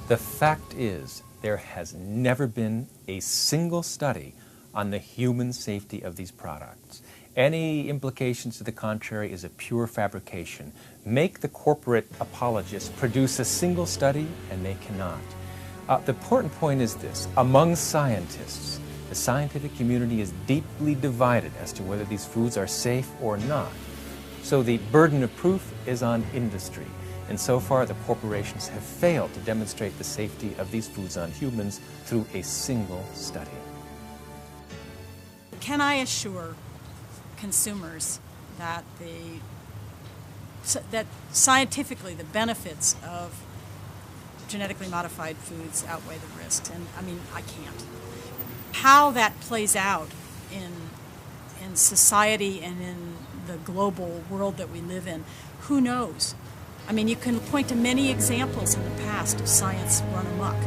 The fact is, there has never been a single study on the human safety of these products. Any implications to the contrary is a pure fabrication. Make the corporate apologists produce a single study, and they cannot. The important point is this: among scientists, the scientific community is deeply divided as to whether these foods are safe or not. So the burden of proof is on industry. And so far, the corporations have failed to demonstrate the safety of these foods on humans through a single study. Can I assure consumers that that scientifically the benefits of genetically modified foods outweigh the risks? And I mean, I can't. How that plays out in society and in the global world that we live in, who knows? I mean, you can point to many examples in the past of science run amok.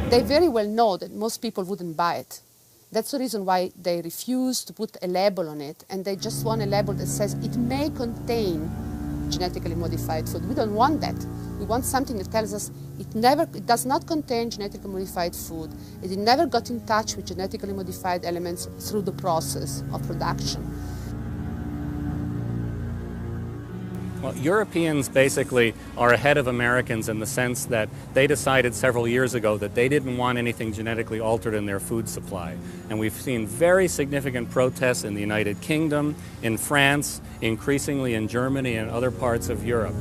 They very well know that most people wouldn't buy it. That's the reason why they refuse to put a label on it, and they just want a label that says it may contain genetically modified food. We don't want that. We want something that tells us it does not contain genetically modified food. It never got in touch with genetically modified elements through the process of production. Well, Europeans basically are ahead of Americans in the sense that they decided several years ago that they didn't want anything genetically altered in their food supply. And we've seen very significant protests in the United Kingdom, in France, increasingly in Germany and other parts of Europe.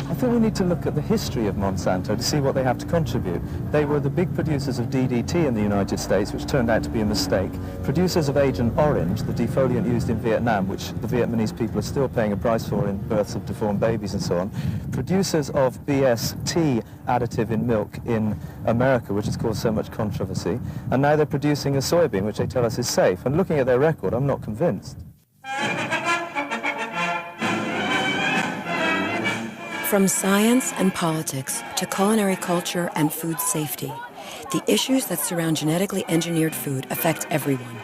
I think we need to look at the history of Monsanto to see what they have to contribute. They were the big producers of DDT in the United States, which turned out to be a mistake. Producers of Agent Orange, the defoliant used in Vietnam, which the Vietnamese people are still paying a price for in births of deformed babies and so on. Producers of BST additive in milk in America, which has caused so much controversy. And now they're producing a soybean, which they tell us is safe. And looking at their record, I'm not convinced. From science and politics to culinary culture and food safety, the issues that surround genetically engineered food affect everyone.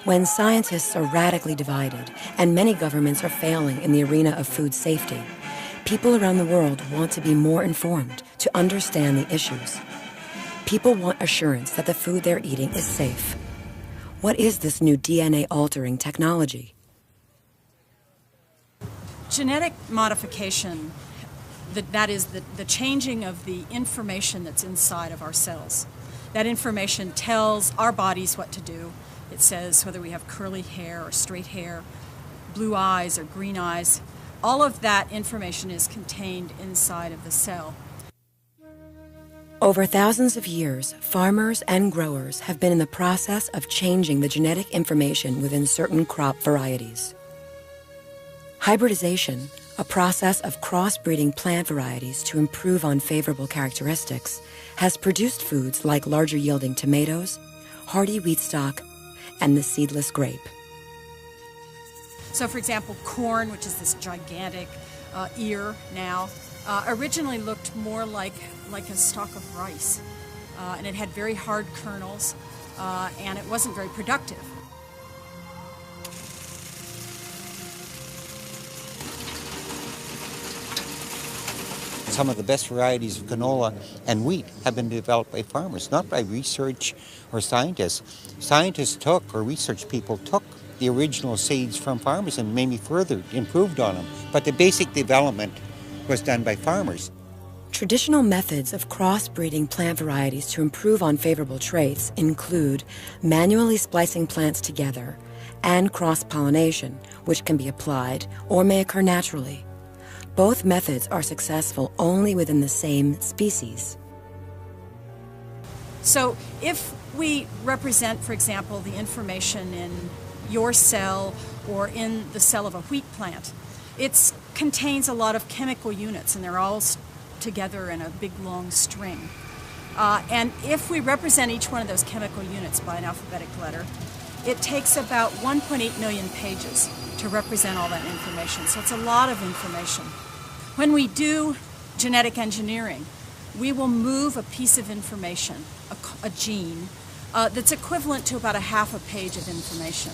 When scientists are radically divided and many governments are failing in the arena of food safety, people around the world want to be more informed to understand the issues. People want assurance that the food they're eating is safe. What is this new DNA-altering technology? Genetic modification, that is the changing of the information that's inside of our cells. That information tells our bodies what to do. It says whether we have curly hair or straight hair, blue eyes or green eyes. All of that information is contained inside of the cell. Over thousands of years, farmers and growers have been in the process of changing the genetic information within certain crop varieties. Hybridization, a process of crossbreeding plant varieties to improve on favorable characteristics, has produced foods like larger yielding tomatoes, hardy wheat stock, and the seedless grape. So for example, corn, which is this gigantic ear now, originally looked more like a stalk of rice. And it had very hard kernels, and it wasn't very productive. Some of the best varieties of canola and wheat have been developed by farmers, not by research or scientists. Scientists took, or research people took, the original seeds from farmers and maybe further improved on them. But the basic development was done by farmers. Traditional methods of crossbreeding plant varieties to improve on favorable traits include manually splicing plants together and cross-pollination, which can be applied or may occur naturally. Both methods are successful only within the same species. So if we represent, for example, the information in your cell or in the cell of a wheat plant, it contains a lot of chemical units, and they're all together in a big long string. And if we represent each one of those chemical units by an alphabetic letter, it takes about 1.8 million pages to represent all that information. So it's a lot of information. When we do genetic engineering, we will move a piece of information, a gene, that's equivalent to about a half a page of information.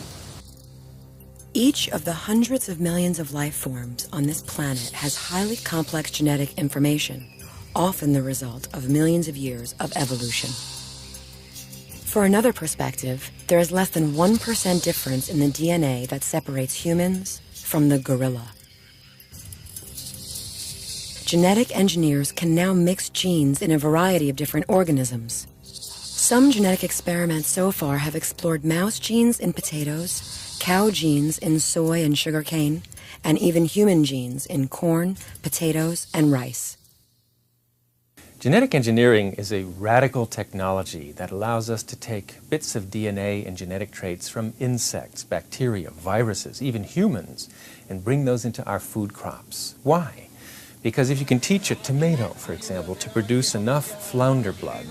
Each of the hundreds of millions of life forms on this planet has highly complex genetic information, often the result of millions of years of evolution. For another perspective, there is less than 1% difference in the DNA that separates humans from the gorilla. Genetic engineers can now mix genes in a variety of different organisms. Some genetic experiments so far have explored mouse genes in potatoes, cow genes in soy and sugarcane, and even human genes in corn, potatoes, and rice. Genetic engineering is a radical technology that allows us to take bits of DNA and genetic traits from insects, bacteria, viruses, even humans, and bring those into our food crops. Why? Because if you can teach a tomato, for example, to produce enough flounder blood,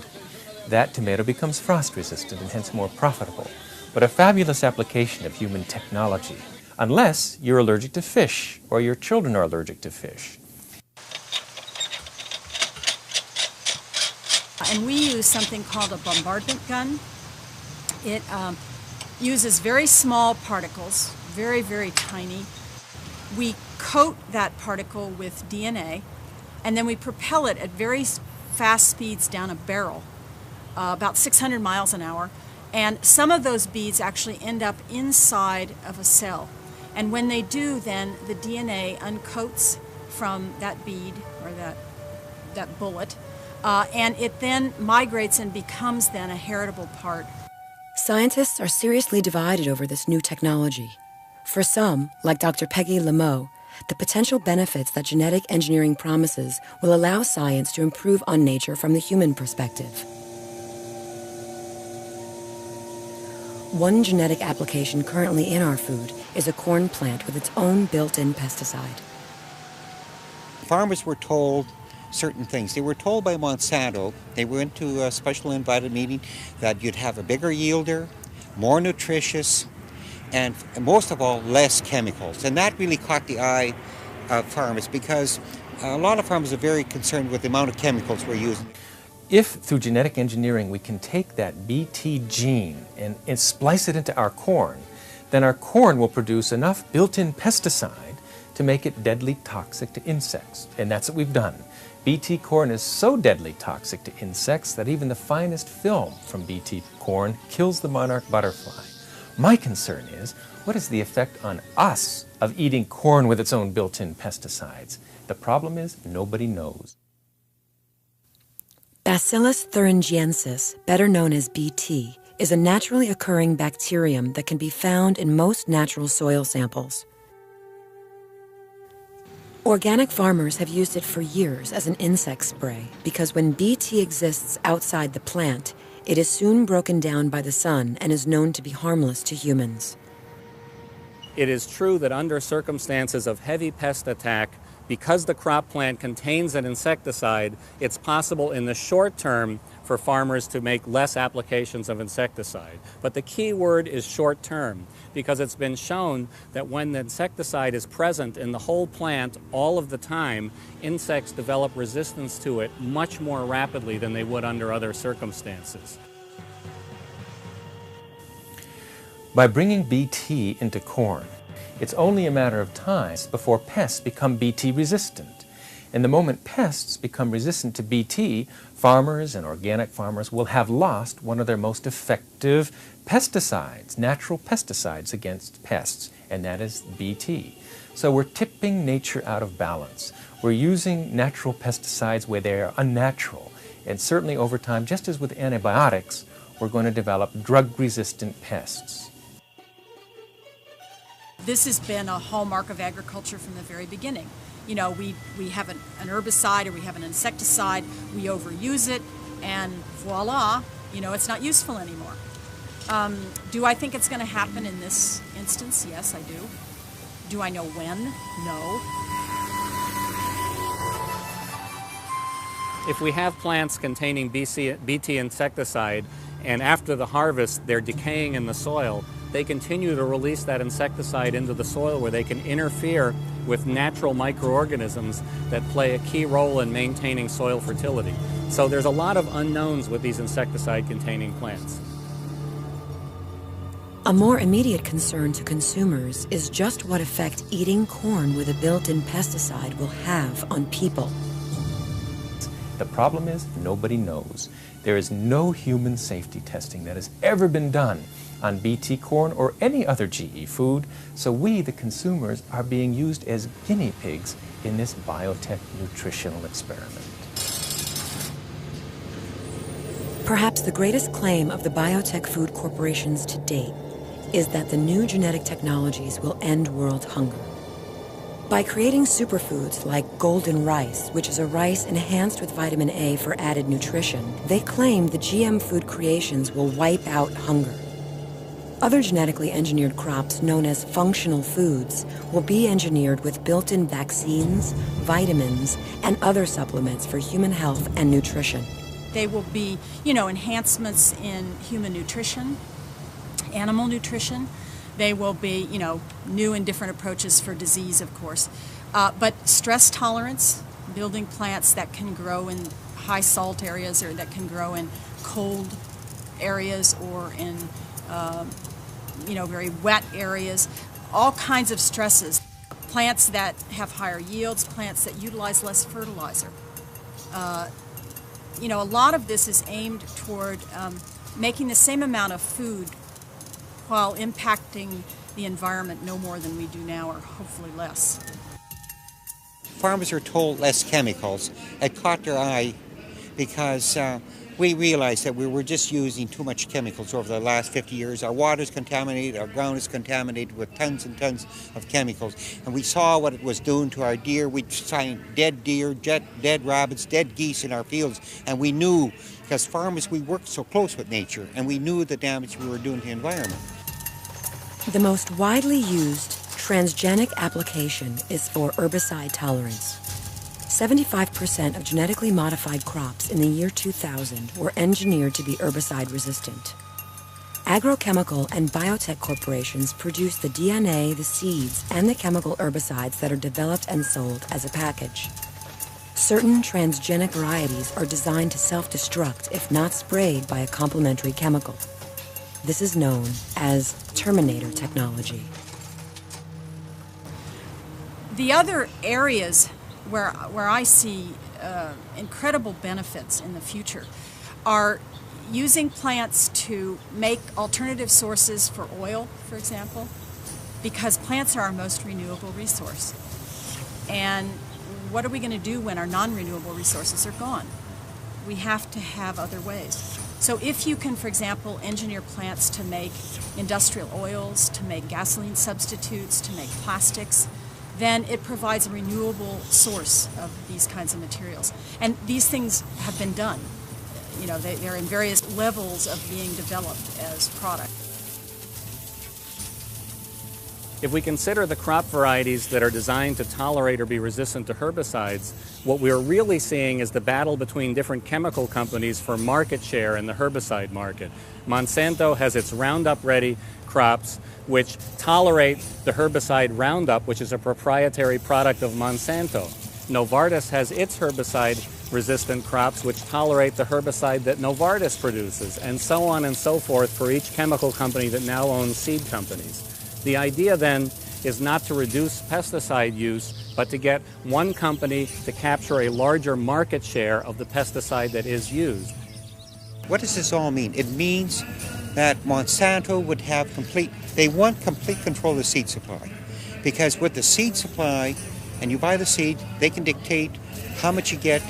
that tomato becomes frost resistant and hence more profitable. But a fabulous application of human technology, unless you're allergic to fish or your children are allergic to fish. And we use something called a bombardment gun. It uses very small particles, very, very tiny. We coat that particle with DNA, and then we propel it at very fast speeds down a barrel, about 600 miles an hour. And some of those beads actually end up inside of a cell. And when they do, then the DNA uncoats from that bead or that bullet, and it then migrates and becomes then a heritable part. Scientists are seriously divided over this new technology. For some, like Dr. Peggy Lameau, the potential benefits that genetic engineering promises will allow science to improve on nature from the human perspective. One genetic application currently in our food is a corn plant with its own built-in pesticide. Farmers were told certain things. They were told by Monsanto, they went to a special invited meeting, that you'd have a bigger yielder, more nutritious, and most of all, less chemicals. And that really caught the eye of farmers because a lot of farmers are very concerned with the amount of chemicals we're using. If through genetic engineering we can take that Bt gene and splice it into our corn, then our corn will produce enough built-in pesticide to make it deadly toxic to insects. And that's what we've done. Bt corn is so deadly toxic to insects that even the finest film from Bt corn kills the monarch butterfly. My concern is, what is the effect on us of eating corn with its own built-in pesticides? The problem is nobody knows. Bacillus thuringiensis, better known as Bt, is a naturally occurring bacterium that can be found in most natural soil samples. Organic farmers have used it for years as an insect spray because when Bt exists outside the plant, it is soon broken down by the sun and is known to be harmless to humans. It is true that under circumstances of heavy pest attack, because the crop plant contains an insecticide, it's possible in the short term for farmers to make less applications of insecticide. But the key word is short term, because it's been shown that when the insecticide is present in the whole plant all of the time, insects develop resistance to it much more rapidly than they would under other circumstances. By bringing Bt into corn, it's only a matter of time before pests become Bt resistant. And the moment pests become resistant to Bt, farmers and organic farmers will have lost one of their most effective pesticides, natural pesticides against pests, and that is Bt. So we're tipping nature out of balance. We're using natural pesticides where they are unnatural. And certainly over time, just as with antibiotics, we're going to develop drug-resistant pests. This has been a hallmark of agriculture from the very beginning. You know, we have an herbicide or we have an insecticide, we overuse it, and voila, you know, it's not useful anymore. Do I think it's going to happen in this instance? Yes, I do. Do I know when? No. If we have plants containing Bt insecticide and after the harvest they're decaying in the soil, they continue to release that insecticide into the soil where they can interfere with natural microorganisms that play a key role in maintaining soil fertility. So there's a lot of unknowns with these insecticide-containing plants. A more immediate concern to consumers is just what effect eating corn with a built-in pesticide will have on people. The problem is nobody knows. There is no human safety testing that has ever been done on Bt corn or any other GE food, so we, the consumers, are being used as guinea pigs in this biotech nutritional experiment. Perhaps the greatest claim of the biotech food corporations to date is that the new genetic technologies will end world hunger. By creating superfoods like golden rice, which is a rice enhanced with vitamin A for added nutrition, they claim the GM food creations will wipe out hunger. Other genetically engineered crops known as functional foods will be engineered with built-in vaccines, vitamins, and other supplements for human health and nutrition. They will be, enhancements in human nutrition, animal nutrition. They will be, new and different approaches for disease, of course. But stress tolerance, building plants that can grow in high salt areas or that can grow in cold areas or in, very wet areas, all kinds of stresses. Plants that have higher yields, plants that utilize less fertilizer. A lot of this is aimed toward making the same amount of food while impacting the environment no more than we do now, or hopefully less. Farmers are told less chemicals. It caught their eye because we realized that we were just using too much chemicals over the last 50 years. Our water is contaminated, our ground is contaminated with tons and tons of chemicals. And we saw what it was doing to our deer. We'd find dead deer, dead rabbits, dead geese in our fields. And we knew, because farmers, we worked so close with nature, and we knew the damage we were doing to the environment. The most widely used transgenic application is for herbicide tolerance. 75% of genetically modified crops in the year 2000 were engineered to be herbicide resistant. Agrochemical and biotech corporations produce the DNA, the seeds, and the chemical herbicides that are developed and sold as a package. Certain transgenic varieties are designed to self-destruct if not sprayed by a complementary chemical. This is known as Terminator technology. The other areas where I see incredible benefits in the future are using plants to make alternative sources for oil, for example, because plants are our most renewable resource. And what are we going to do when our non-renewable resources are gone? We have to have other ways. So if you can, for example, engineer plants to make industrial oils, to make gasoline substitutes, to make plastics, then it provides a renewable source of these kinds of materials. And these things have been done. They're in various levels of being developed as product. If we consider the crop varieties that are designed to tolerate or be resistant to herbicides, what we're really seeing is the battle between different chemical companies for market share in the herbicide market. Monsanto has its Roundup-ready crops, which tolerate the herbicide Roundup, which is a proprietary product of Monsanto. Novartis has its herbicide-resistant crops, which tolerate the herbicide that Novartis produces, and so on and so forth for each chemical company that now owns seed companies. The idea then is not to reduce pesticide use, but to get one company to capture a larger market share of the pesticide that is used. What does this all mean? It means that Monsanto would have they want complete control of the seed supply. Because with the seed supply, and you buy the seed, they can dictate how much you get,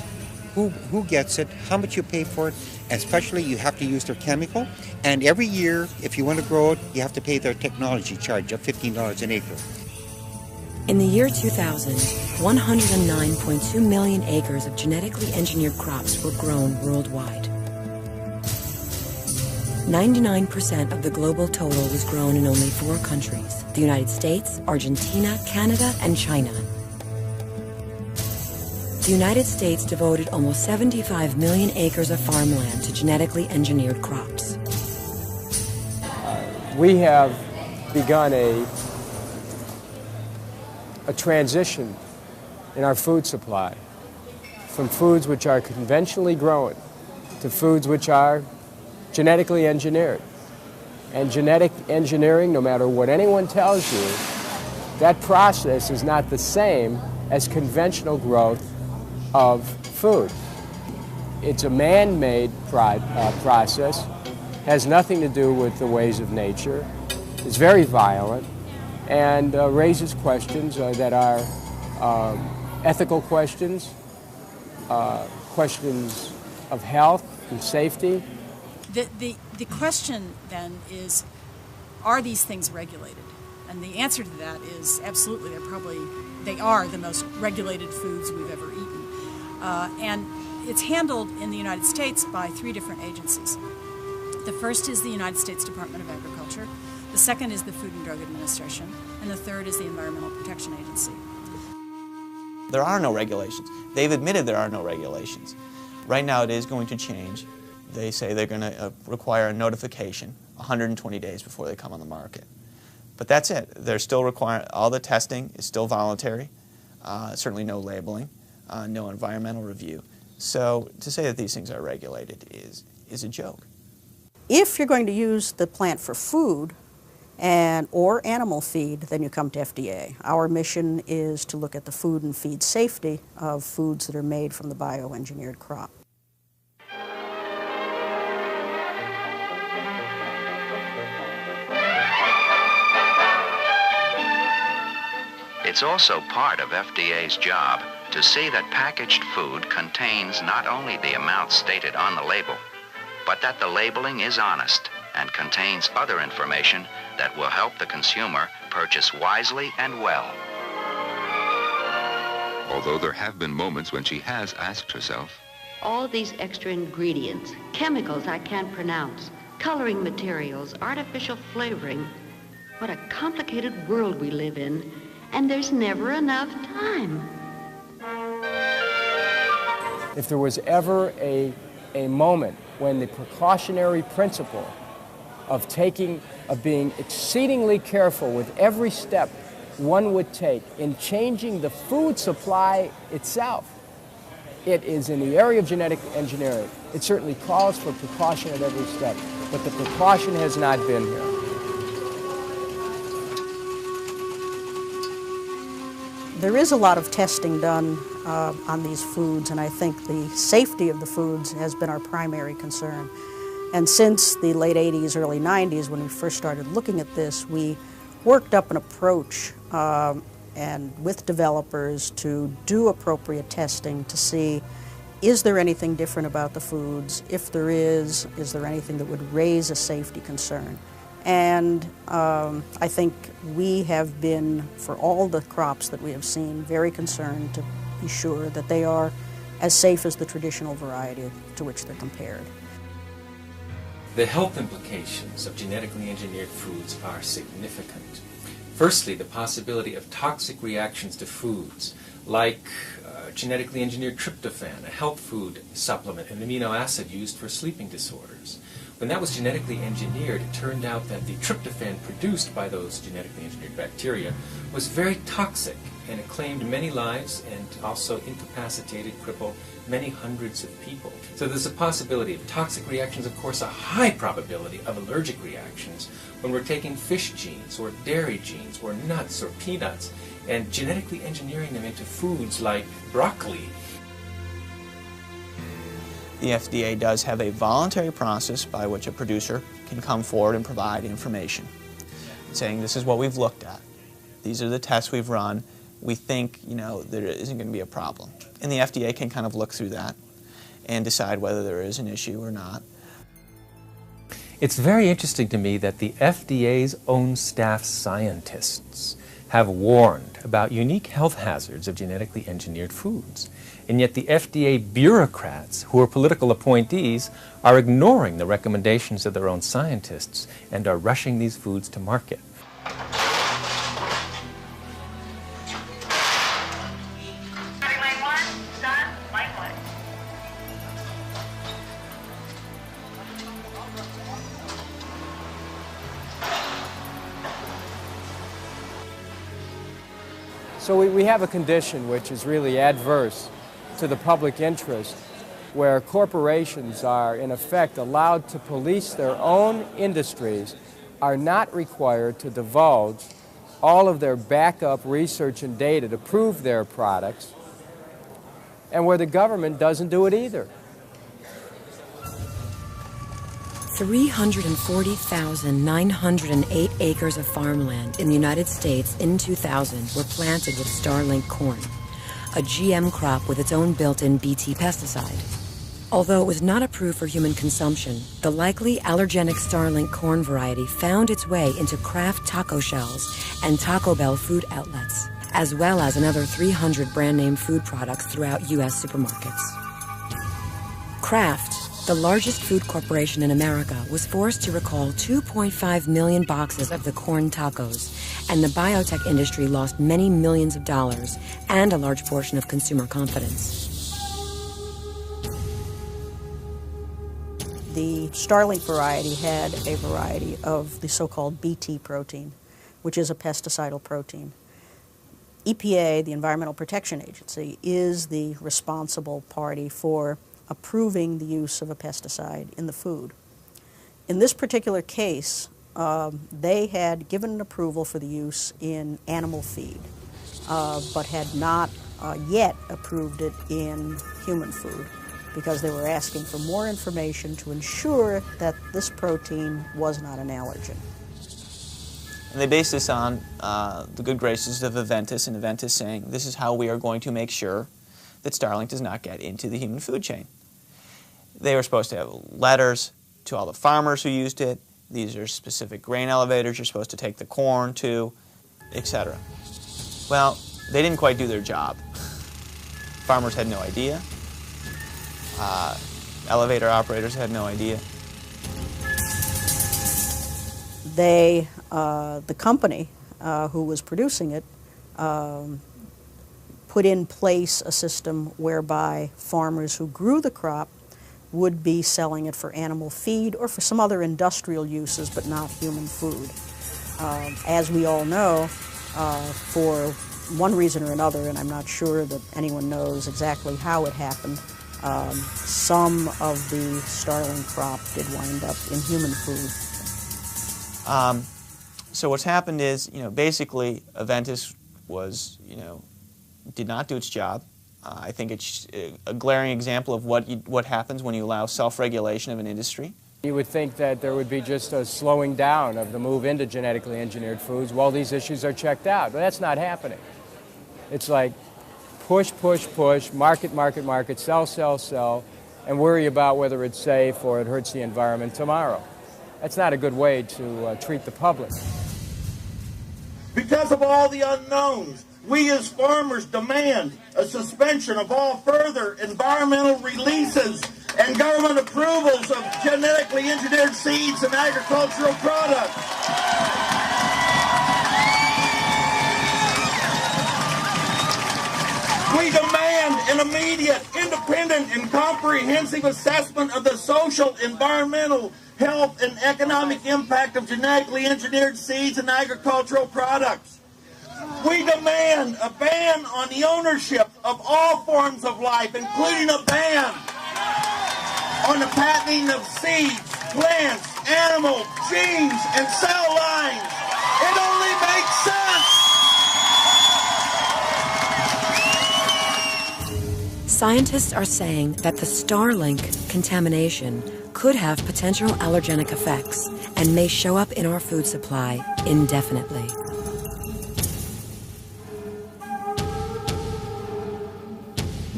who gets it, how much you pay for it, and especially you have to use their chemical. And every year, if you want to grow it, you have to pay their technology charge of $15 an acre. In the year 2000, 109.2 million acres of genetically engineered crops were grown worldwide. 99% of the global total was grown in only 4 countries: the United States, Argentina, Canada, and China. The United States devoted almost 75 million acres of farmland to genetically engineered crops. We have begun a transition in our food supply from foods which are conventionally grown to foods which are genetically engineered. And genetic engineering, no matter what anyone tells you, that process is not the same as conventional growth of food. It's a man-made process, has nothing to do with the ways of nature, is very violent, and raises questions that are ethical questions, questions of health and safety. The question then is, are these things regulated? And the answer to that is absolutely. They are the most regulated foods we've ever eaten. And it's handled in the United States by 3 different agencies. The first is the United States Department of Agriculture, the second is the Food and Drug Administration, and the third is the Environmental Protection Agency. There are no regulations. They've admitted there are no regulations. Right now it is going to change. They say they're going to require a notification 120 days before they come on the market. But that's it. They're still requiring, all the testing is still voluntary, certainly no labeling, no environmental review. So to say that these things are regulated is a joke. If you're going to use the plant for food or animal feed, then you come to FDA. Our mission is to look at the food and feed safety of foods that are made from the bioengineered crop. It's also part of FDA's job to see that packaged food contains not only the amount stated on the label, but that the labeling is honest and contains other information that will help the consumer purchase wisely and well. Although there have been moments when she has asked herself, all these extra ingredients, chemicals I can't pronounce, coloring materials, artificial flavoring, what a complicated world we live in, and there's never enough time. If there was ever a moment when the precautionary principle of being exceedingly careful with every step one would take in changing the food supply itself, it is in the area of genetic engineering. It certainly calls for precaution at every step, but the precaution has not been here. There is a lot of testing done on these foods, and I think the safety of the foods has been our primary concern. And since the late 80s, early 90s, when we first started looking at this, we worked up an approach and with developers to do appropriate testing to see, is there anything different about the foods? If there is there anything that would raise a safety concern? And I think we have been, for all the crops that we have seen, very concerned to be sure that they are as safe as the traditional variety to which they're compared. The health implications of genetically engineered foods are significant. Firstly, the possibility of toxic reactions to foods, like genetically engineered tryptophan, a health food supplement, an amino acid used for sleeping disorders. When that was genetically engineered, it turned out that the tryptophan produced by those genetically engineered bacteria was very toxic, and it claimed many lives and also incapacitated, crippled many hundreds of people. So there's a possibility of toxic reactions, of course, a high probability of allergic reactions when we're taking fish genes or dairy genes or nuts or peanuts and genetically engineering them into foods like broccoli. The FDA does have a voluntary process by which a producer can come forward and provide information, saying this is what we've looked at. These are the tests we've run. We think, there isn't going to be a problem. And the FDA can kind of look through that and decide whether there is an issue or not. It's very interesting to me that the FDA's own staff scientists have warned about unique health hazards of genetically engineered foods. And yet the FDA bureaucrats, who are political appointees, are ignoring the recommendations of their own scientists and are rushing these foods to market. So we have a condition which is really adverse to the public interest, where corporations are in effect allowed to police their own industries are not required to divulge all of their backup research and data to prove their products, and where the government doesn't do it either. 340,908 acres of farmland in the United States in 2000 were planted with Starlink corn, a GM crop with its own built-in Bt pesticide. Although it was not approved for human consumption, the likely allergenic Starlink corn variety found its way into Kraft taco shells and Taco Bell food outlets, as well as another 300 brand-name food products throughout U.S. supermarkets. Kraft, the largest food corporation in America, was forced to recall 2.5 million boxes of the corn tacos, and the biotech industry lost many millions of dollars and a large portion of consumer confidence. The Starlink variety had a variety of the so-called Bt protein, which is a pesticidal protein. EPA, the Environmental Protection Agency, is the responsible party for approving the use of a pesticide in the food. In this particular case, they had given an approval for the use in animal feed, but had not yet approved it in human food, because they were asking for more information to ensure that this protein was not an allergen. And they based this on the good graces of Aventis, and Aventis saying, this is how we are going to make sure that Starlink does not get into the human food chain. They were supposed to have letters to all the farmers who used it. These are specific grain elevators you're supposed to take the corn to, etc. Well, they didn't quite do their job. Farmers had no idea. Elevator operators had no idea. They, the company who was producing it, put in place a system whereby farmers who grew the crop would be selling it for animal feed or for some other industrial uses, but not human food. As we all know, for one reason or another, and I'm not sure that anyone knows exactly how it happened, some of the Starlink crop did wind up in human food. So what's happened is, basically Aventis was, did not do its job. I think it's a glaring example of what happens when you allow self-regulation of an industry. You would think that there would be just a slowing down of the move into genetically engineered foods while these issues are checked out, but that's not happening. It's like push, push, push, market, market, market, sell, sell, sell, and worry about whether it's safe or it hurts the environment tomorrow. That's not a good way to treat the public. Because of all the unknowns, we as farmers demand a suspension of all further environmental releases and government approvals of genetically engineered seeds and agricultural products. We demand an immediate, independent, and comprehensive assessment of the social, environmental, health, and economic impact of genetically engineered seeds and agricultural products. We demand a ban on the ownership of all forms of life, including a ban on the patenting of seeds, plants, animal, genes, and cell lines. It only makes sense. Scientists are saying that the Starlink contamination could have potential allergenic effects and may show up in our food supply indefinitely.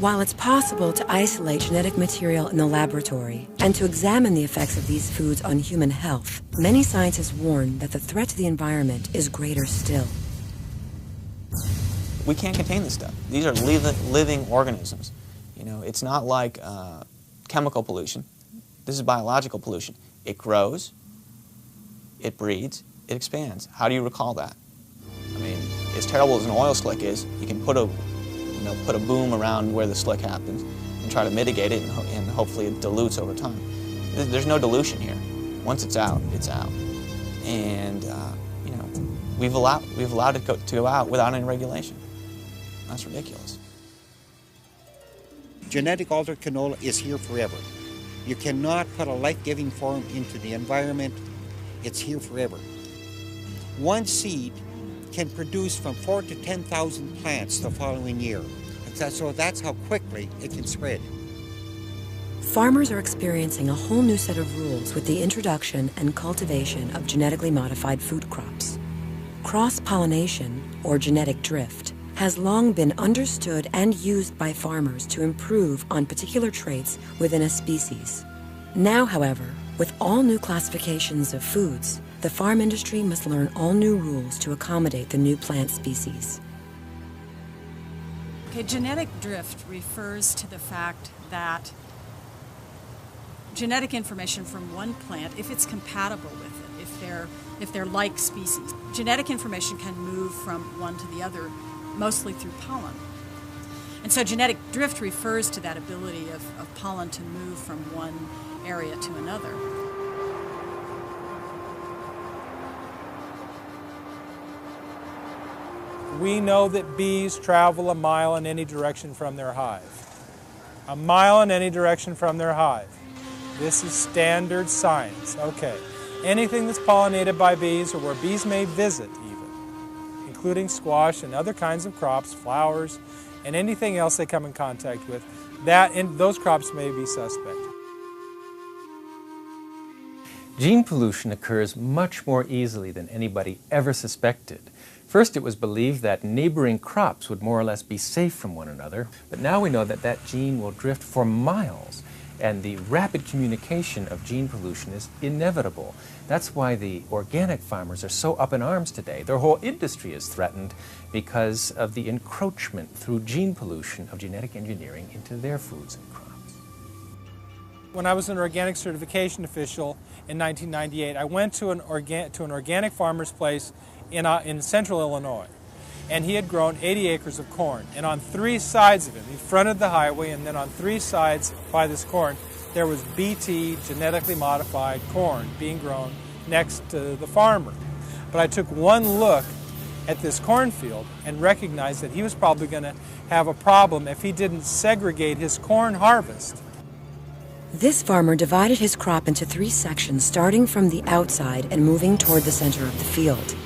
While it's possible to isolate genetic material in the laboratory and to examine the effects of these foods on human health, many scientists warn that the threat to the environment is greater still. We can't contain this stuff. These are living organisms. It's not like chemical pollution. This is biological pollution. It grows, it breeds, it expands. How do you recall that? I mean, as terrible as an oil slick is, you can put a boom around where the slick happens and try to mitigate it, and hopefully it dilutes over time. There's no dilution here. Once it's out, it's out. And we've allowed it to go out without any regulation. That's ridiculous. Genetic altered canola is here forever. You cannot put a life-giving form into the environment. It's here forever. one seed can produce from 4,000 to 10,000 plants the following year. So that's how quickly it can spread. Farmers are experiencing a whole new set of rules with the introduction and cultivation of genetically modified food crops. Cross-pollination, or genetic drift, has long been understood and used by farmers to improve on particular traits within a species. Now, however, with all new classifications of foods, the farm industry must learn all new rules to accommodate the new plant species. Okay, genetic drift refers to the fact that genetic information from one plant, if it's compatible with it, if they're like species, genetic information can move from one to the other, mostly through pollen. And so genetic drift refers to that ability of pollen to move from one area to another. We know that bees travel a mile in any direction from their hive. A mile in any direction from their hive. This is standard science. Okay. Anything that's pollinated by bees or where bees may visit even, including squash and other kinds of crops, flowers, and anything else they come in contact with, those crops may be suspect. Gene pollution occurs much more easily than anybody ever suspected. First, it was believed that neighboring crops would more or less be safe from one another, but now we know that that gene will drift for miles, and the rapid communication of gene pollution is inevitable. That's why the organic farmers are so up in arms today. Their whole industry is threatened because of the encroachment through gene pollution of genetic engineering into their foods and crops. When I was an organic certification official in 1998, I went to an organic farmer's place in central Illinois, and he had grown 80 acres of corn, and on three sides of it, he fronted the highway, and then on three sides by this corn, there was BT, genetically modified corn, being grown next to the farmer. But I took one look at this cornfield and recognized that he was probably going to have a problem if he didn't segregate his corn harvest. This farmer divided his crop into three sections, starting from the outside and moving toward the center of the field.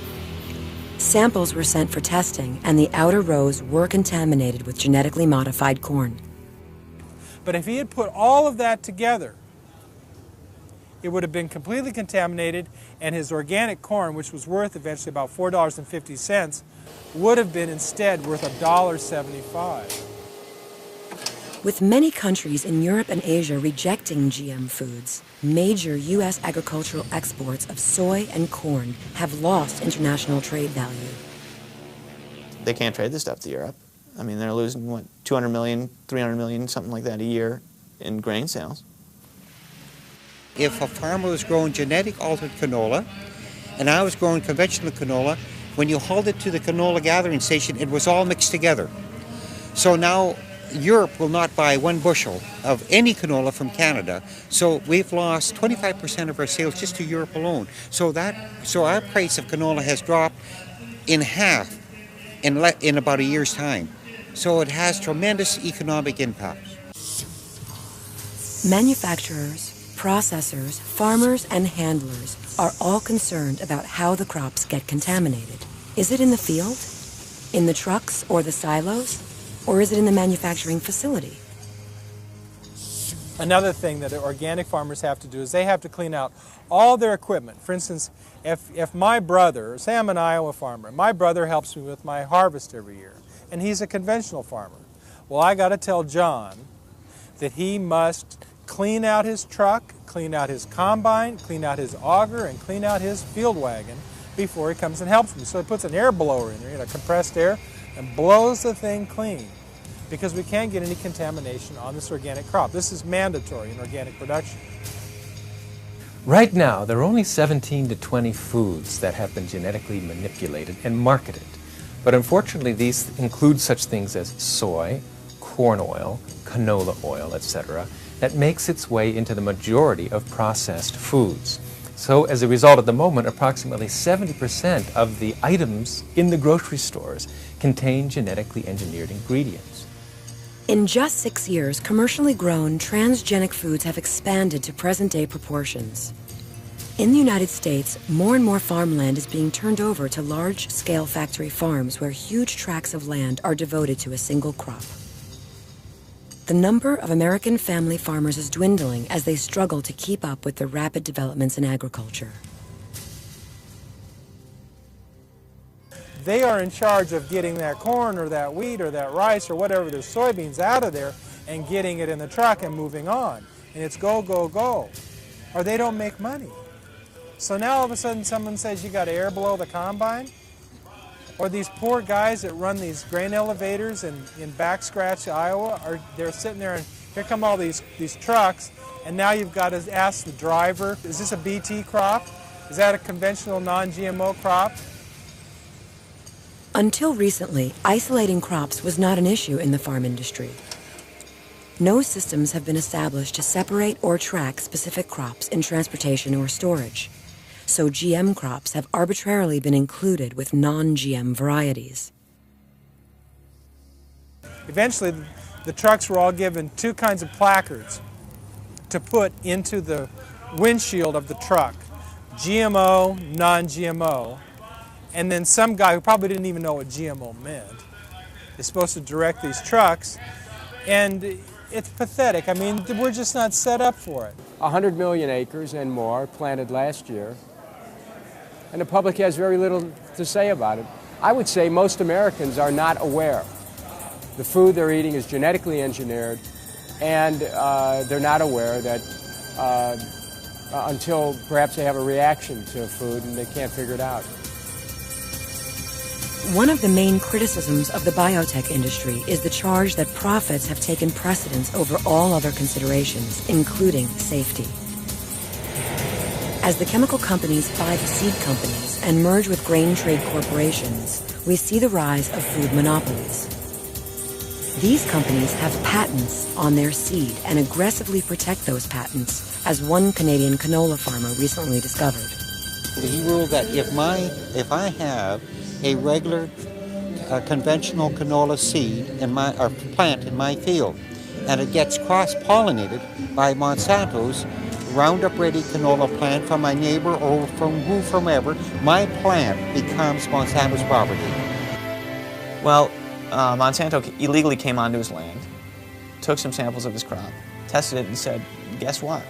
Samples were sent for testing, and the outer rows were contaminated with genetically modified corn. But if he had put all of that together, it would have been completely contaminated, and his organic corn, which was worth eventually about $4.50, would have been instead worth $1.75. With many countries in Europe and Asia rejecting GM foods, major U.S. agricultural exports of soy and corn have lost international trade value. They can't trade this stuff to Europe. I mean, they're losing, what, 200 million, 300 million, something like that a year in grain sales. If a farmer was growing genetic altered canola and I was growing conventional canola, when you hauled it to the canola gathering station, it was all mixed together. So now Europe will not buy 1 bushel of any canola from Canada, so we've lost 25% of our sales just to Europe alone. So our price of canola has dropped in half in about a year's time. So it has tremendous economic impact. Manufacturers, processors, farmers, and handlers are all concerned about how the crops get contaminated. Is it in the field, in the trucks or the silos? Or is it in the manufacturing facility? Another thing that organic farmers have to do is they have to clean out all their equipment. For instance, if my brother, say I'm an Iowa farmer, my brother helps me with my harvest every year, and he's a conventional farmer. Well, I got to tell John that he must clean out his truck, clean out his combine, clean out his auger, and clean out his field wagon before he comes and helps me. So he puts an air blower in there, compressed air, and blows the thing clean, because we can't get any contamination on this organic crop. This is mandatory in organic production. Right now, there are only 17 to 20 foods that have been genetically manipulated and marketed. But unfortunately, these include such things as soy, corn oil, canola oil, etc., that makes its way into the majority of processed foods. So as a result, at the moment, approximately 70% of the items in the grocery stores contain genetically engineered ingredients. In just 6 years, commercially grown transgenic foods have expanded to present-day proportions. In the United States, more and more farmland is being turned over to large-scale factory farms where huge tracts of land are devoted to a single crop. The number of American family farmers is dwindling as they struggle to keep up with the rapid developments in agriculture. They are in charge of getting that corn or that wheat or that rice or whatever, their soybeans out of there and getting it in the truck and moving on. And it's go, go, go. Or they don't make money. So now all of a sudden someone says you got to air blow the combine? Or these poor guys that run these grain elevators in backscratch, Iowa, they're sitting there and here come all these trucks, and now you've got to ask the driver, is this a BT crop? Is that a conventional non-GMO crop? Until recently, isolating crops was not an issue in the farm industry. No systems have been established to separate or track specific crops in transportation or storage. So GM crops have arbitrarily been included with non-GM varieties. Eventually, the trucks were all given two kinds of placards to put into the windshield of the truck. GMO, non-GMO. And then some guy who probably didn't even know what GMO meant is supposed to direct these trucks. And it's pathetic. I mean, we're just not set up for it. 100 million acres and more planted last year, and the public has very little to say about it. I would say most Americans are not aware. The food they're eating is genetically engineered, and they're not aware that until perhaps they have a reaction to food and they can't figure it out. One of the main criticisms of the biotech industry is the charge that profits have taken precedence over all other considerations, including safety. As the chemical companies buy the seed companies and merge with grain trade corporations, we see the rise of food monopolies. These companies have patents on their seed and aggressively protect those patents, as one Canadian canola farmer recently discovered. He ruled that if I have a regular conventional canola seed or plant in my field, and it gets cross-pollinated by Monsanto's Roundup-ready canola plant from my neighbor or from whomever, my plant becomes Monsanto's property. Well, Monsanto illegally came onto his land, took some samples of his crop, tested it, and said, guess what?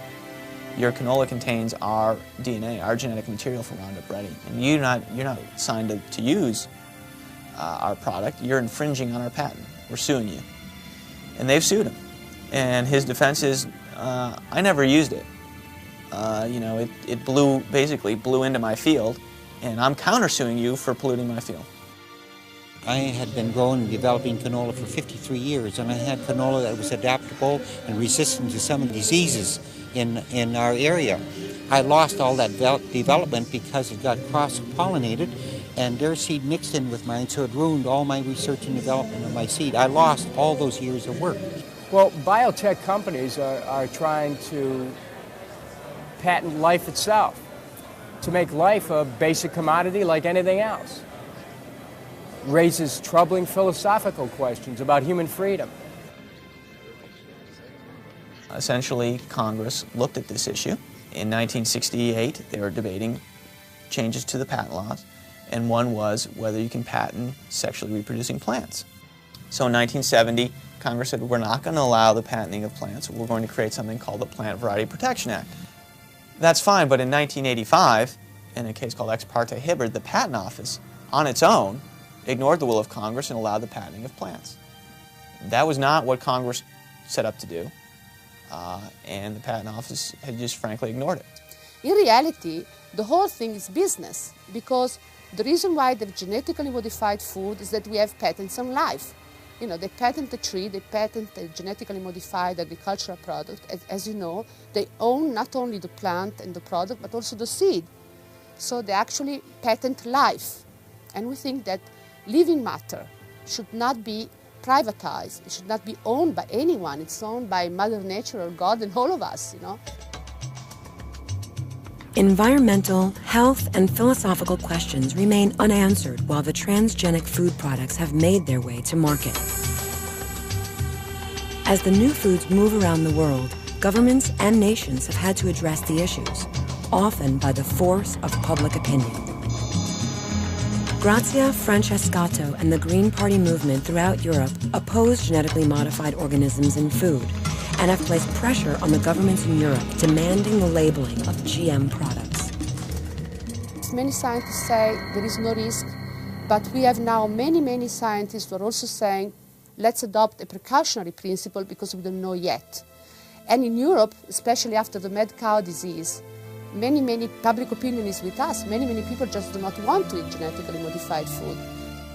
Your canola contains our DNA, our genetic material from Roundup Ready, and you're not signed to use our product. You're infringing on our patent. We're suing you. And they've sued him. And his defense is, I never used it. It basically blew into my field, and I'm countersuing you for polluting my field. I had been growing and developing canola for 53 years, and I had canola that was adaptable and resistant to some of the diseases in our area. I lost all that development because it got cross-pollinated, and their seed mixed in with mine, so it ruined all my research and development of my seed. I lost all those years of work. Well, biotech companies are trying to patent life itself, to make life a basic commodity like anything else. Raises troubling philosophical questions about human freedom. Essentially, Congress looked at this issue. In 1968, they were debating changes to the patent laws, and one was whether you can patent sexually reproducing plants. So in 1970, Congress said, we're not going to allow the patenting of plants. We're going to create something called the Plant Variety Protection Act. That's fine, but in 1985, in a case called Ex parte Hibbard, the Patent Office, on its own, ignored the will of Congress and allowed the patenting of plants. That was not what Congress set up to do, and the Patent Office had just frankly ignored it. In reality, the whole thing is business, because the reason why they've genetically modified food is that we have patents on life. You know, they patent the tree, they patent the genetically modified agricultural product. As you know, they own not only the plant and the product, but also the seed. So they actually patent life. And we think that living matter should not be privatized. It should not be owned by anyone. It's owned by Mother Nature or God and all of us, you know. Environmental, health, and philosophical questions remain unanswered while the transgenic food products have made their way to market. As the new foods move around the world, governments and nations have had to address the issues. often by the force of public opinion. Grazia Francescato and the Green Party movement throughout Europe oppose genetically modified organisms in food and have placed pressure on the governments in Europe demanding the labeling of GM products. Many scientists say there is no risk, but we have now many scientists who are also saying let's adopt a precautionary principle because we don't know yet. And in Europe, especially after the mad cow disease, many public opinion is with us. Many people just do not want to eat genetically modified food.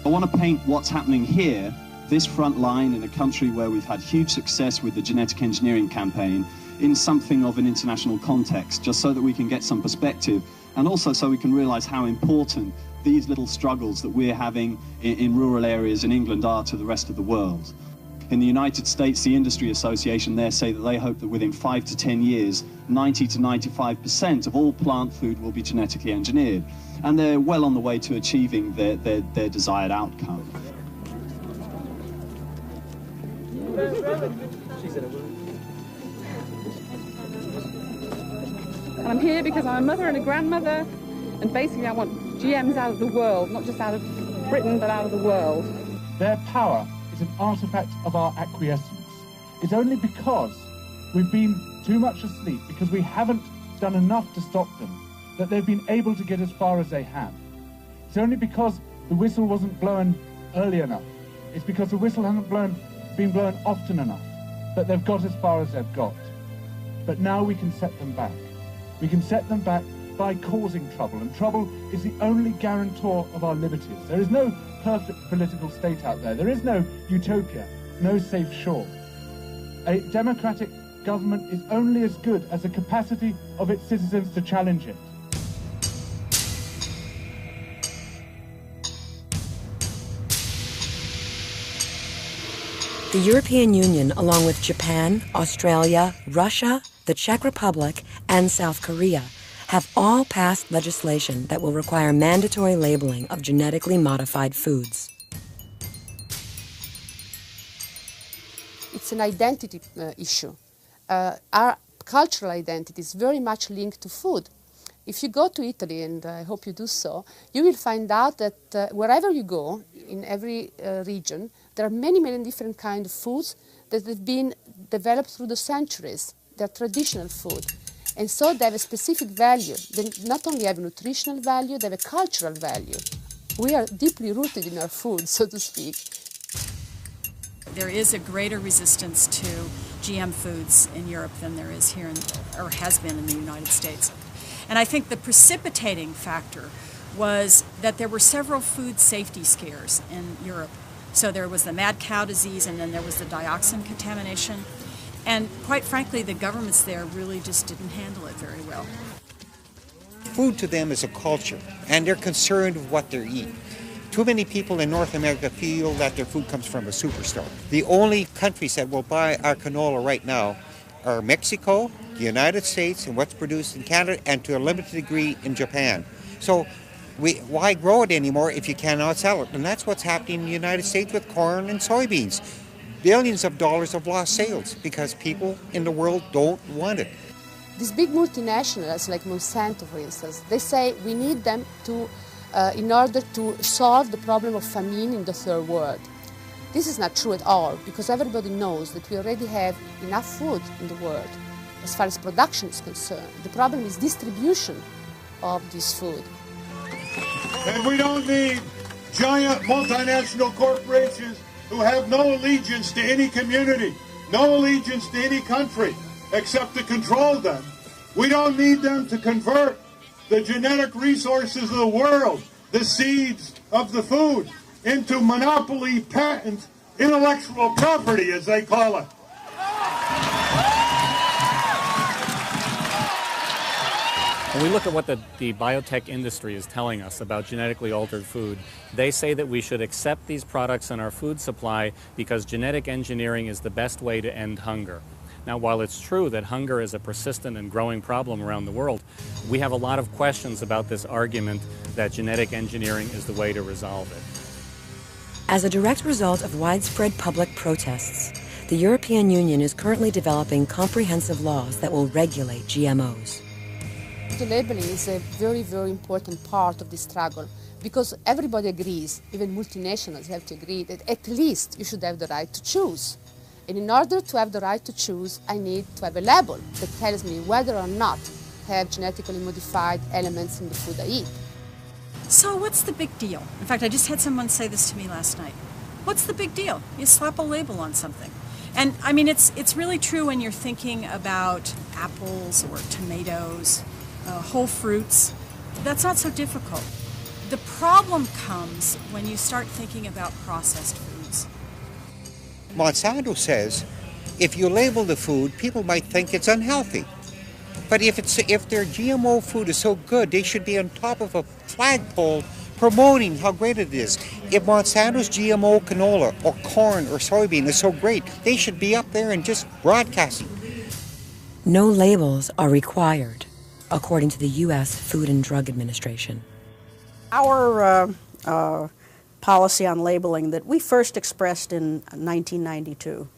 I want to paint what's happening here, this front line in a country where we've had huge success with the genetic engineering campaign, in something of an international context, just so that we can get some perspective, and also so we can realize how important these little struggles that we're having in rural areas in England are to the rest of the world. In the United States, the Industry Association there say that they hope that within 5 to 10 years, 90 to 95% of all plant food will be genetically engineered. And they're well on the way to achieving their desired outcome. And I'm here because I'm a mother and a grandmother, and basically I want GMs out of the world, not just out of Britain, but out of the world. Their power is an artifact of our acquiescence. It's only because we've been too much asleep, because we haven't done enough to stop them, that they've been able to get as far as they have. It's only because the whistle wasn't blown early enough. It's because the whistle hasn't been blown often enough that they've got as far as they've got. But now we can set them back. We can set them back by causing trouble, and trouble is the only guarantor of our liberties. There is no perfect political state out there. There is no utopia, no safe shore. A democratic government is only as good as the capacity of its citizens to challenge it. The European Union, along with Japan, Australia, Russia, the Czech Republic, and South Korea, have all passed legislation that will require mandatory labeling of genetically modified foods. It's an identity issue. Our cultural identity is very much linked to food. If you go to Italy, and I hope you do so, you will find out that wherever you go, in every region, there are many different kinds of foods that have been developed through the centuries. They're traditional food. And so they have a specific value. They not only have nutritional value, they have a cultural value. We are deeply rooted in our food, so to speak. There is a greater resistance to GM foods in Europe than there is here, or has been in the United States. And I think the precipitating factor was that there were several food safety scares in Europe. So there was the mad cow disease, and then there was the dioxin contamination. And quite frankly, the governments there really just didn't handle it very well. Food to them is a culture, and they're concerned with what they're eating. Too many people in North America feel that their food comes from a superstar. The only countries that will buy our canola right now are Mexico, the United States, and what's produced in Canada, and to a limited degree in Japan. So why grow it anymore if you cannot sell it? And that's what's happening in the United States with corn and soybeans. Billions of dollars of lost sales because people in the world don't want it. These big multinationals like Monsanto, for instance, they say we need them to, in order to solve the problem of famine in the third world. This is not true at all, because everybody knows that we already have enough food in the world as far as production is concerned. The problem is distribution of this food. And we don't need giant multinational corporations who have no allegiance to any community, no allegiance to any country, except to control them. We don't need them to convert the genetic resources of the world, the seeds of the food, into monopoly patent intellectual property, as they call it. When we look at what the biotech industry is telling us about genetically altered food, they say that we should accept these products in our food supply because genetic engineering is the best way to end hunger. Now, while it's true that hunger is a persistent and growing problem around the world, we have a lot of questions about this argument that genetic engineering is the way to resolve it. As a direct result of widespread public protests, the European Union is currently developing comprehensive laws that will regulate GMOs. The labeling is a very, very important part of the struggle because everybody agrees, even multinationals have to agree, that at least you should have the right to choose. And in order to have the right to choose, I need to have a label that tells me whether or not I have genetically modified elements in the food I eat. So what's the big deal? In fact, I just had someone say this to me last night. What's the big deal? You slap a label on something. And I mean, it's really true when you're thinking about apples or tomatoes, whole fruits. That's not so difficult. The problem comes when you start thinking about processed foods. Monsanto says if you label the food, people might think it's unhealthy. But if their GMO food is so good, they should be on top of a flagpole promoting how great it is. If Monsanto's GMO canola or corn or soybean is so great, they should be up there and just broadcasting. No labels are required, according to the U.S. Food and Drug Administration. Our policy on labeling that we first expressed in 1992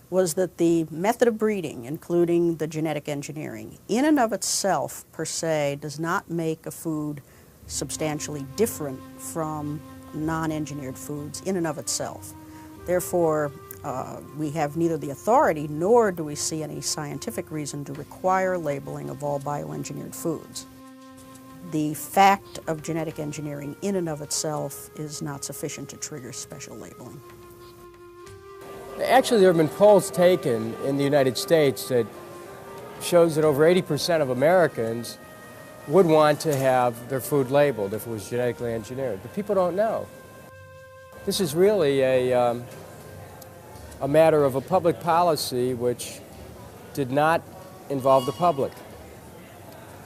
was that the method of breeding, including the genetic engineering, in and of itself, per se, does not make a food substantially different from non-engineered foods in and of itself. Therefore, we have neither the authority nor do we see any scientific reason to require labeling of all bioengineered foods. The fact of genetic engineering in and of itself is not sufficient to trigger special labeling. Actually, there have been polls taken in the United States that shows that over 80% of Americans would want to have their food labeled if it was genetically engineered. But people don't know. This is really a matter of a public policy which did not involve the public.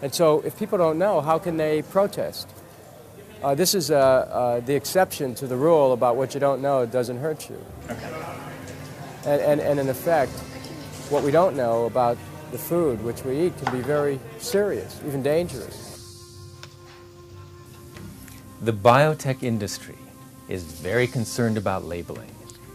And so if people don't know, how can they protest? This is the exception to the rule about what you don't know doesn't hurt you. Okay. And in effect, what we don't know about the food which we eat can be very serious, even dangerous. The biotech industry is very concerned about labeling.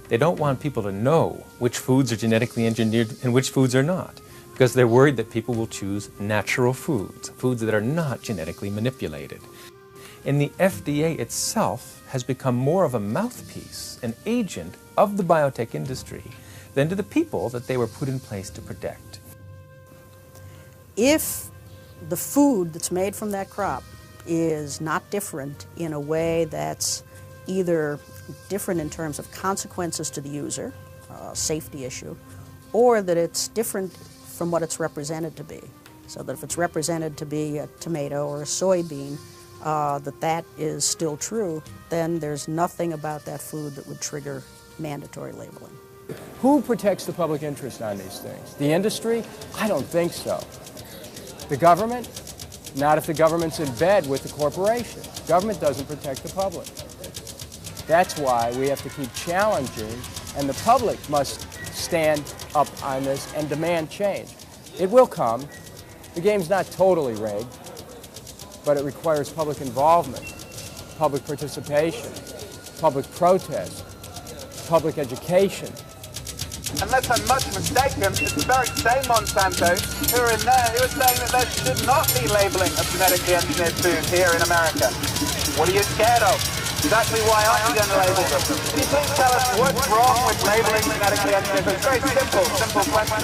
They don't want people to know which foods are genetically engineered and which foods are not, because they're worried that people will choose natural foods, foods that are not genetically manipulated. And the FDA itself has become more of a mouthpiece, an agent of the biotech industry, than to the people that they were put in place to protect. If the food that's made from that crop is not different in a way that's either different in terms of consequences to the user, safety issue, or that it's different from what it's represented to be. So that if it's represented to be a tomato or a soybean, that is still true, then there's nothing about that food that would trigger mandatory labeling. Who protects the public interest on these things? The industry? I don't think so. The government? Not if the government's in bed with the corporation. Government doesn't protect the public. That's why we have to keep challenging, and the public must stand up on this and demand change. It will come. The game's not totally rigged, but it requires public involvement, public participation, public protest, public education. Unless I'm much mistaken, it's the very same Monsanto who are in there who are saying that there should not be labeling of genetically engineered food here in America. What are you scared of? Exactly why aren't you going to label them? Can you please tell us what's wrong with labeling genetically engineered food? It's very simple question.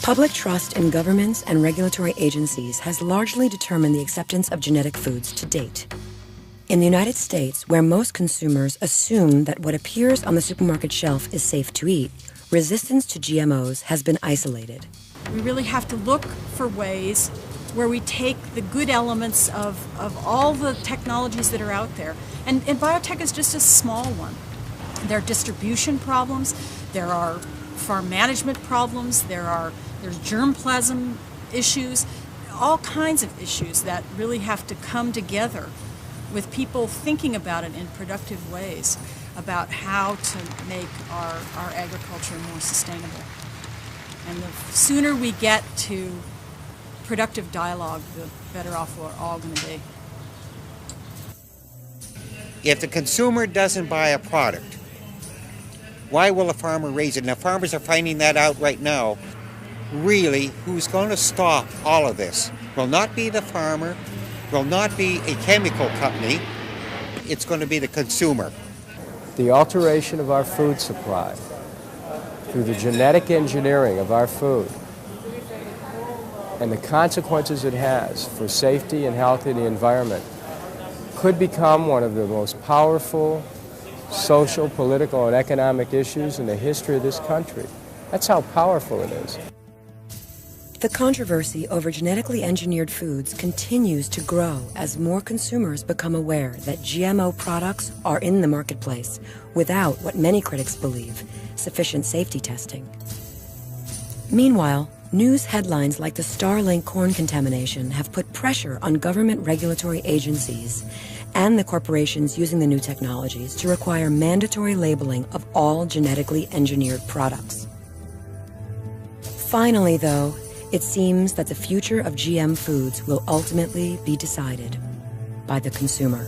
Public trust in governments and regulatory agencies has largely determined the acceptance of genetic foods to date. In the United States, where most consumers assume that what appears on the supermarket shelf is safe to eat, resistance to GMOs has been isolated. We really have to look for ways where we take the good elements of all the technologies that are out there. And biotech is just a small one. There are distribution problems, there are farm management problems, there's germplasm issues, all kinds of issues that really have to come together with people thinking about it in productive ways, about how to make our agriculture more sustainable. And the sooner we get to productive dialogue, the better off we're all going to be. If the consumer doesn't buy a product, why will a farmer raise it? Now, farmers are finding that out right now. Really, who's going to stop all of this will not be the farmer, will not be a chemical company, it's going to be the consumer. The alteration of our food supply through the genetic engineering of our food and the consequences it has for safety and health in the environment could become one of the most powerful social, political, and economic issues in the history of this country. That's how powerful it is. The controversy over genetically engineered foods continues to grow as more consumers become aware that GMO products are in the marketplace without what many critics believe, sufficient safety testing. Meanwhile, news headlines like the Starlink corn contamination have put pressure on government regulatory agencies and the corporations using the new technologies to require mandatory labeling of all genetically engineered products. Finally, though, it seems that the future of GM foods will ultimately be decided by the consumer.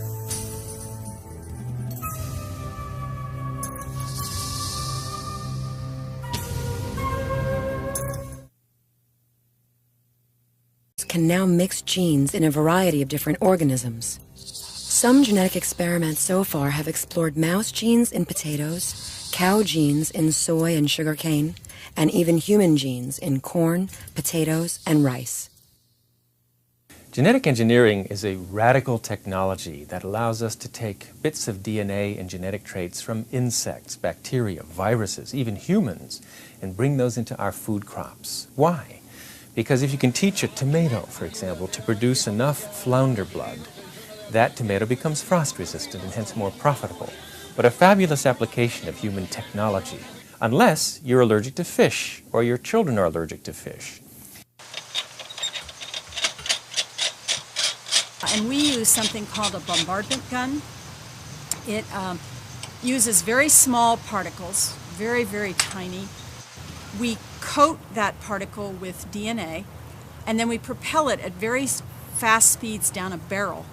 Can now mix genes in a variety of different organisms. Some genetic experiments so far have explored mouse genes in potatoes, cow genes in soy and sugarcane, and even human genes in corn, potatoes, and rice. Genetic engineering is a radical technology that allows us to take bits of DNA and genetic traits from insects, bacteria, viruses, even humans, and bring those into our food crops. Why? Because if you can teach a tomato, for example, to produce enough flounder blood, that tomato becomes frost resistant and hence more profitable. But a fabulous application of human technology, unless you're allergic to fish or your children are allergic to fish. And we use something called a bombardment gun. It uses very small particles, very, very tiny. We coat that particle with DNA, and then we propel it at very fast speeds down a barrel,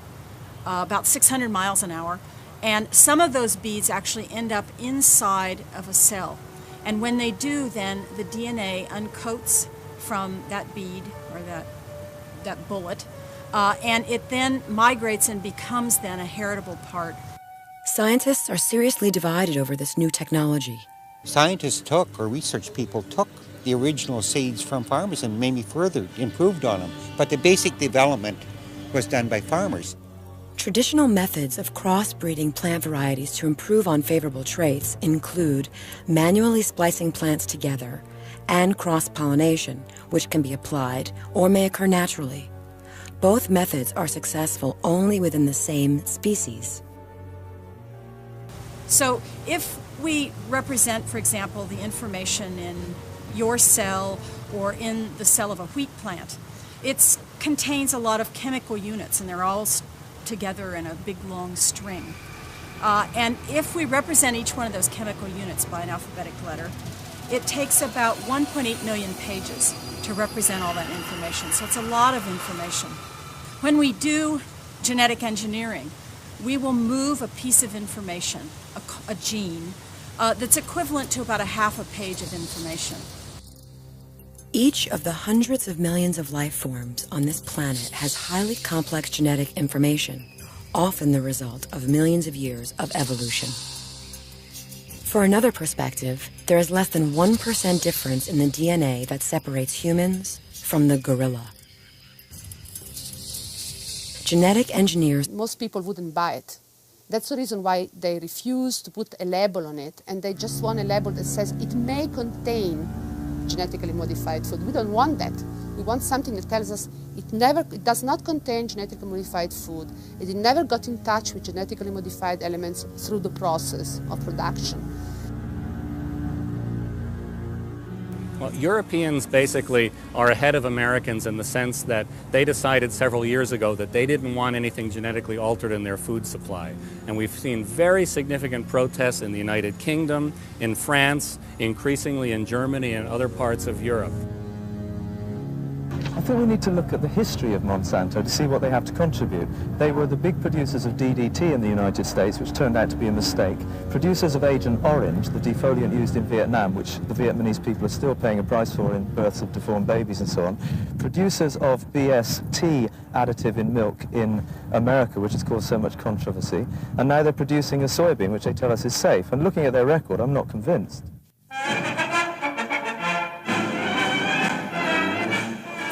about 600 miles an hour. And some of those beads actually end up inside of a cell. And when they do, then the DNA uncoats from that bead or that bullet, and it then migrates and becomes then a heritable part. Scientists are seriously divided over this new technology. Scientists took, or research people took, the original seeds from farmers and maybe further improved on them. But the basic development was done by farmers. Traditional methods of crossbreeding plant varieties to improve on favorable traits include manually splicing plants together and cross-pollination, which can be applied or may occur naturally. Both methods are successful only within the same species. So if we represent, for example, the information in your cell or in the cell of a wheat plant, it contains a lot of chemical units, and they're all together in a big long string. And if we represent each one of those chemical units by an alphabetic letter, it takes about 1.8 million pages to represent all that information. So it's a lot of information. When we do genetic engineering, we will move a piece of information, a gene, that's equivalent to about a half a page of information. Each of the hundreds of millions of life forms on this planet has highly complex genetic information, often the result of millions of years of evolution. For another perspective, there is less than 1% difference in the DNA that separates humans from the gorilla. Genetic engineers... Most people wouldn't buy it. That's the reason why they refuse to put a label on it, and they just want a label that says it may contain genetically modified food. We don't want that. We want something that tells us it does not contain genetically modified food. It never got in touch with genetically modified elements through the process of production. Well, Europeans basically are ahead of Americans in the sense that they decided several years ago that they didn't want anything genetically altered in their food supply. And we've seen very significant protests in the United Kingdom, in France, increasingly in Germany and other parts of Europe. I think we need to look at the history of Monsanto to see what they have to contribute. They were the big producers of DDT in the United States, which turned out to be a mistake. Producers of Agent Orange, the defoliant used in Vietnam, which the Vietnamese people are still paying a price for in births of deformed babies and so on. Producers of BST additive in milk in America, which has caused so much controversy. And now they're producing a soybean, which they tell us is safe. And looking at their record, I'm not convinced.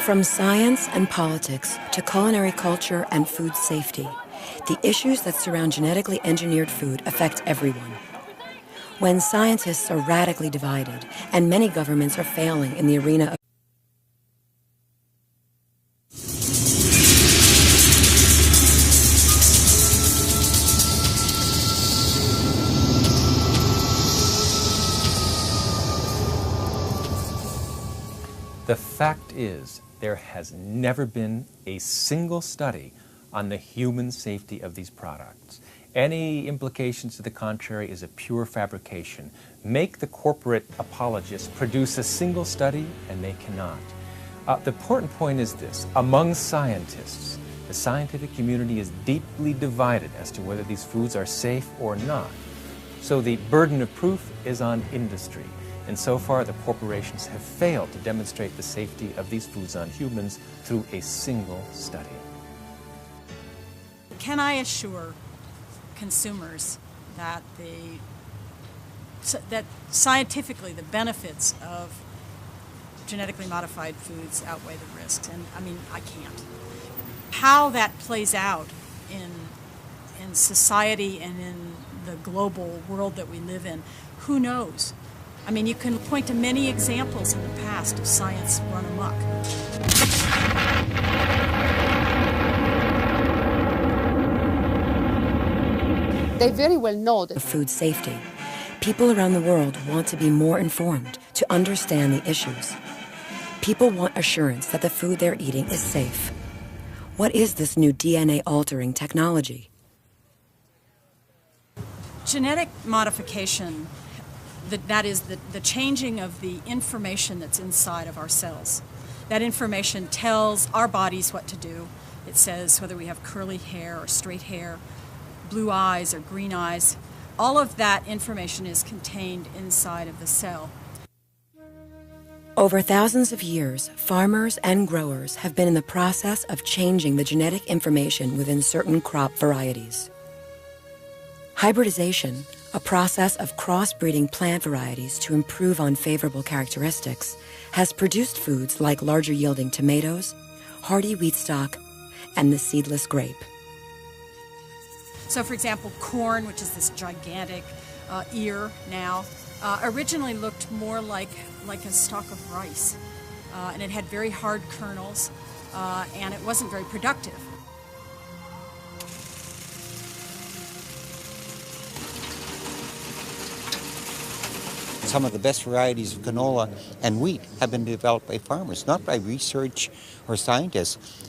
From science and politics to culinary culture and food safety, the issues that surround genetically engineered food affect everyone. When scientists are radically divided and many governments are failing in the arena of The fact is, there has never been a single study on the human safety of these products. Any implications to the contrary is a pure fabrication. Make the corporate apologists produce a single study, and they cannot. The important point is this. Among scientists, the scientific community is deeply divided as to whether these foods are safe or not. So the burden of proof is on industry. And so far, the corporations have failed to demonstrate the safety of these foods on humans through a single study. Can I assure consumers that that scientifically the benefits of genetically modified foods outweigh the risks? And I mean, I can't. How that plays out in society and in the global world that we live in, who knows? I mean, you can point to many examples in the past of science run amok. They very well know that food safety. People around the world want to be more informed, to understand the issues. People want assurance that the food they're eating is safe. What is this new DNA-altering technology? Genetic modification, that is the changing of the information that's inside of our cells. That information tells our bodies what to do. It says whether we have curly hair or straight hair, blue eyes or green eyes. All of that information is contained inside of the cell. Over thousands of years, farmers and growers have been in the process of changing the genetic information within certain crop varieties. Hybridization, a process of crossbreeding plant varieties to improve on favorable characteristics, has produced foods like larger yielding tomatoes, hardy wheat stock, and the seedless grape. So for example, corn, which is this gigantic ear now, originally looked more like a stalk of rice. And it had very hard kernels, and it wasn't very productive. Some of the best varieties of canola and wheat have been developed by farmers, not by research or scientists.